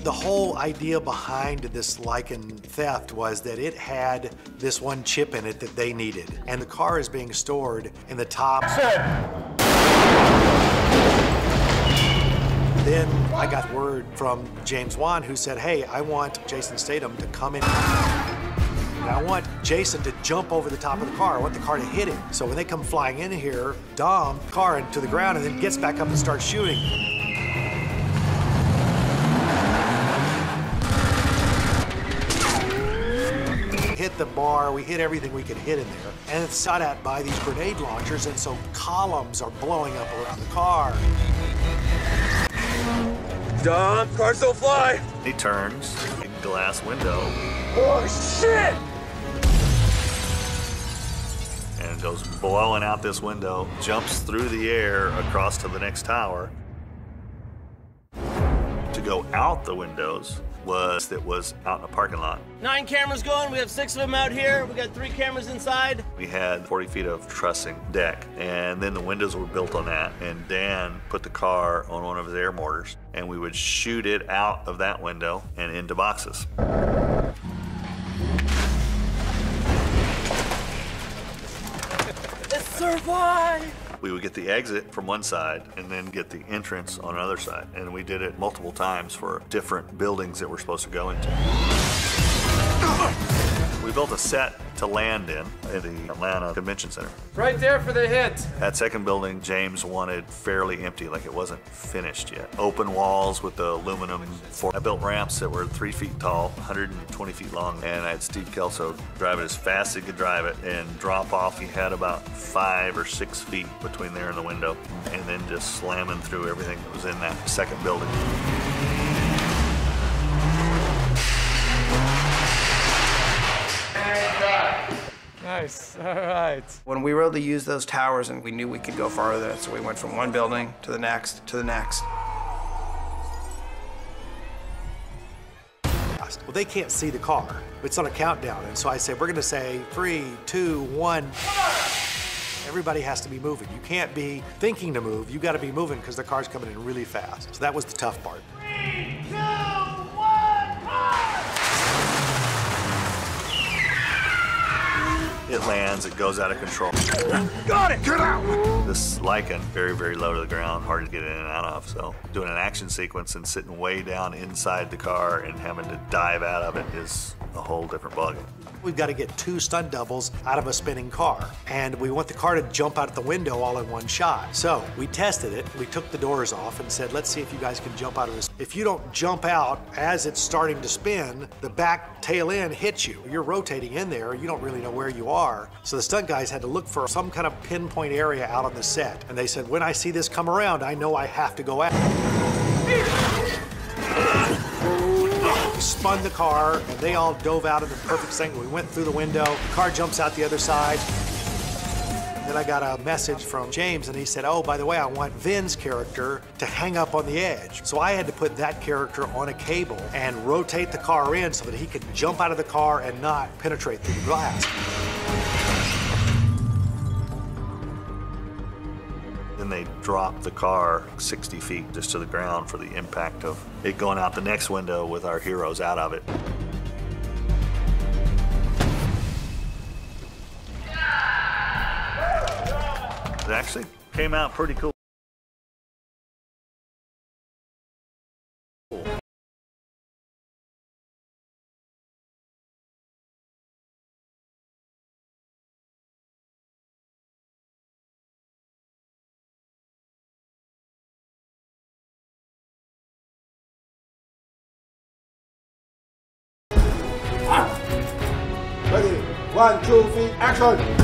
The whole idea behind this Lycan theft was that it had this one chip in it that they needed, and the car is being stored in the top. Then I got word from James Wan, who said, hey, I want Jason Statham to come in. And I want Jason to jump over the top of the car. I want the car to hit him. So when they come flying in here, Dom, car into the ground, and then gets back up and starts shooting. Hit the bar, we hit everything we could hit in there, and it's shot at by these grenade launchers, and so columns are blowing up around the car. Dom, cars don't fly! He turns, big glass window. Oh shit! And goes blowing out this window, jumps through the air across to the next tower. To go out the windows was out in a parking lot. 9 cameras going, we have 6 of them out here. We got 3 cameras inside. We had 40 feet of trussing deck, and then the windows were built on that, and Dan put the car on one of his air mortars, and we would shoot it out of that window and into boxes. It survived! We would get the exit from one side and then get the entrance on another side. And we did it multiple times for different buildings that we're supposed to go into. We built a set to land in at the Atlanta Convention Center. Right there for the hit. That second building, James wanted fairly empty, like it wasn't finished yet. Open walls with the aluminum. I built ramps that were 3 feet tall, 120 feet long, and I had Steve Kelso drive it as fast as he could drive it, and drop off. He had about 5 or 6 feet between there and the window, and then just slamming through everything that was in that second building. Nice, all right. When we were able to use those towers and we knew we could go farther, so we went from one building to the next, to the next. Well, they can't see the car. It's on a countdown, and so I said, we're gonna say 3, 2, 1. Everybody has to be moving. You can't be thinking to move. You gotta be moving because the car's coming in really fast. So that was the tough part. 3, 2, 1, fire! It lands, it goes out of control. Got it! Get out! This Lycan, very, very low to the ground, hard to get in and out of. So doing an action sequence and sitting way down inside the car and having to dive out of it is a whole different ballgame. We've got to get 2 stunt doubles out of a spinning car, and we want the car to jump out the window all in one shot. So we tested it, we took the doors off and said, let's see if you guys can jump out of this. If you don't jump out as it's starting to spin, the back tail end hits you. You're rotating in there, you don't really know where you are. So the stunt guys had to look for some kind of pinpoint area out on the set. And they said, when I see this come around, I know I have to go out. We spun the car, and they all dove out in the perfect second. We went through the window, the car jumps out the other side. Then I got a message from James, and he said, oh, by the way, I want Vin's character to hang up on the edge. So I had to put that character on a cable and rotate the car in so that he could jump out of the car and not penetrate through the glass. Then they dropped the car 60 feet just to the ground for the impact of it going out the next window with our heroes out of it. It actually came out pretty cool. Ready? 1, 2, 3, action!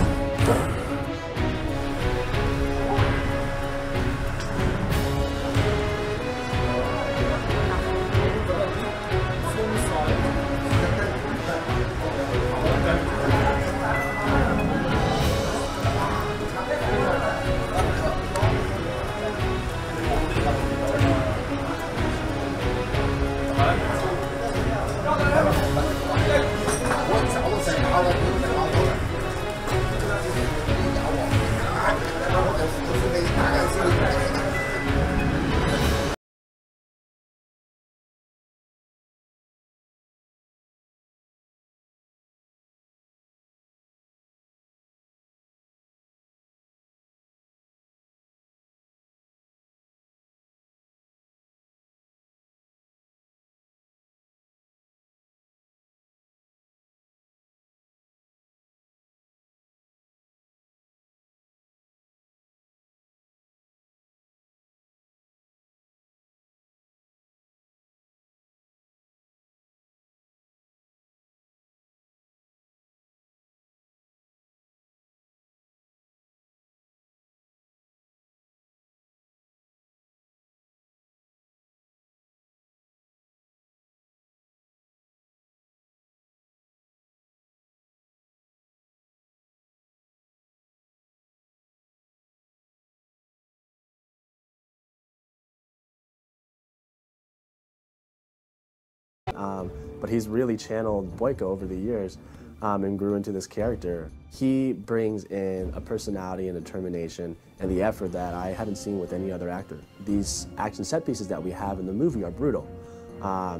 But he's really channeled Boyka over the years and grew into this character. He brings in a personality and determination and the effort that I haven't seen with any other actor. These action set pieces that we have in the movie are brutal.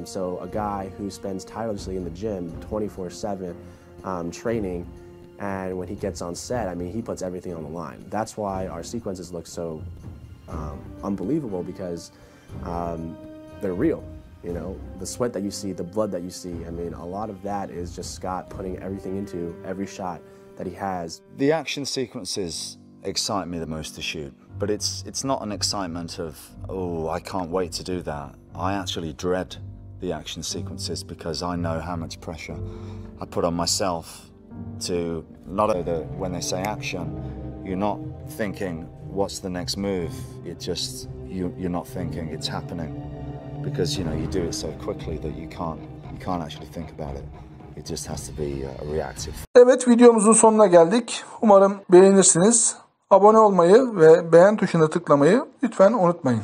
So a guy who spends tirelessly in the gym 24/7 training, and when he gets on set, I mean, he puts everything on the line. That's why our sequences look so unbelievable, because they're real. You know, the sweat that you see, the blood that you see, I mean, a lot of that is just Scott putting everything into every shot that he has. The action sequences excite me the most to shoot, but it's not an excitement of, oh, I can't wait to do that. I actually dread the action sequences because I know how much pressure I put on myself to not only when they say action, you're not thinking, what's the next move? It just, you're not thinking, it's happening. Because, you know, you do it so quickly that you can't actually think about it. It just has to be reactive. Evet, videomuzun sonuna geldik. Umarım beğenirsiniz. Abone olmayı ve beğen tuşuna tıklamayı lütfen unutmayın.